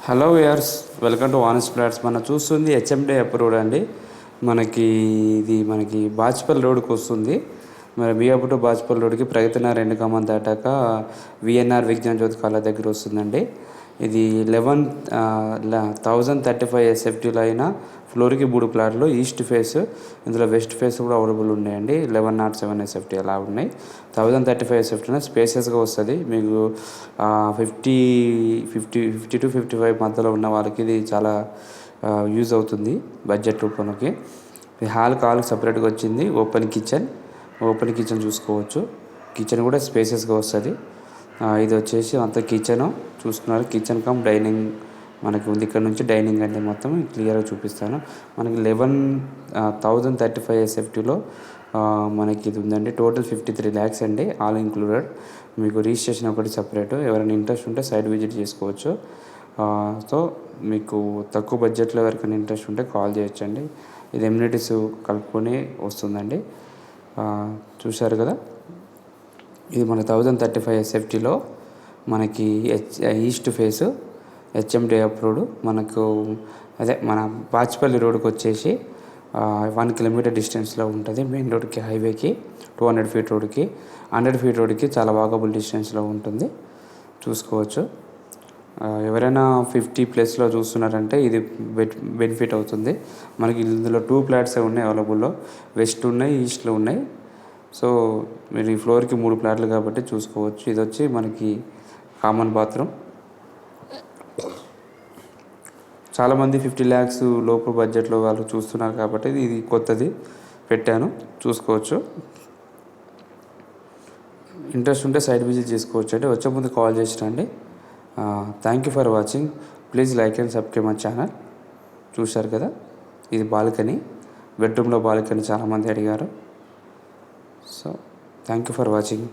Hello viewers, welcome to honest flats. మనం చూస్తుంది HMD approved అండి. మనకి బాచ్పల్లి రోడ్కి వస్తుంది. మరి బియ్యపు టు బాచ్పల్లి రోడ్కి ప్రగతి నగర్ 2 కమాన్ దాటాక విఎన్ఆర్ విజ్ఞాన జ్యోతి కాలేజ్ దగ్గర వస్తుందండి. ఇది 11,035 ఎస్ఎఫ్టీలో అయినా ఫ్లోర్కి 3 ప్లాట్లు, ఈస్ట్ ఫేస్, ఇందులో వెస్ట్ ఫేస్ కూడా అవైలబుల్ ఉన్నాయండి. 1107 ఎస్ఎఫ్టీ అలా ఉన్నాయి. 1035 ఎస్ఎఫ్టీ స్పేసెస్గా వస్తుంది. మీకు 50 టు 55 మధ్యలో ఉన్న వాళ్ళకి ఇది చాలా యూజ్ అవుతుంది బడ్జెట్ రూపంలోకి. ఈ హాల్కి సపరేట్గా వచ్చింది. ఓపెన్ కిచెన్ చూసుకోవచ్చు. కిచెన్ కూడా స్పేసెస్గా వస్తుంది. ఇది వచ్చేసి అంత కిచెన్ చూసుకున్నారు. కిచెన్ కమ్ డైనింగ్ మనకి ఉంది. ఇక్కడ నుంచి డైనింగ్ అంటే మొత్తం క్లియర్గా చూపిస్తాను. మనకి 11,035 ఎస్ఎఫ్టీలో మనకి ఇది ఉందండి. టోటల్ 53 lakhs అండి, ఆల్ ఇంక్లూడెడ్. మీకు రిజిస్ట్రేషన్ ఒకటి సపరేట్. ఎవరైనా ఇంట్రెస్ట్ ఉంటే సైట్ విజిట్ చేసుకోవచ్చు. సో మీకు తక్కువ బడ్జెట్లో ఎవరికైనా ఇంట్రెస్ట్ ఉంటే కాల్ చేయొచ్చండి. ఇది ఎమ్యూనిటీస్ కలుపుకొని వస్తుందండి. చూశారు కదా, ఇది మన 1035 ఎస్ఎఫ్టీలో మనకి ఈస్ట్ ఫేస్ హెచ్ఎండి అప్రూవ్డ్. మన బాచ్పల్లి రోడ్కి వచ్చేసి 1 కిలోమీటర్ డిస్టెన్స్లో ఉంటుంది. మెయిన్ రోడ్కి, హైవేకి 200 feet రోడ్కి, 100 feet రోడ్కి చాలా వాకబుల్ డిస్టెన్స్లో ఉంటుంది. చూసుకోవచ్చు. ఎవరైనా 50+ చూస్తున్నారంటే ఇది బెనిఫిట్ అవుతుంది. మనకి ఇందులో 2 flats ఉన్నాయి అవైలబుల్లో. వెస్ట్ ఉన్నాయి, ఈస్ట్లో ఉన్నాయి. సో మీరు ఈ ఫ్లోర్కి 3 ప్లాట్లు కాబట్టి చూసుకోవచ్చు. ఇది వచ్చి మనకి కామన్ బాత్రూమ్. చాలామంది 50 lakhs లోపు బడ్జెట్లో వాళ్ళు చూస్తున్నారు కాబట్టి ఇది కొత్తది పెట్టాను, చూసుకోవచ్చు. ఇంట్రెస్ట్ ఉంటే సైట్ విజిట్ చేసుకోవచ్చు అంటే వచ్చే ముందు కాల్ చేసి రండి. Thank you for watching. Please like and subscribe my channel. చూశారు కదా, ఇది బాల్కనీ, బెడ్రూమ్లో బాల్కనీ చాలామంది అడిగారు. So thank you for watching.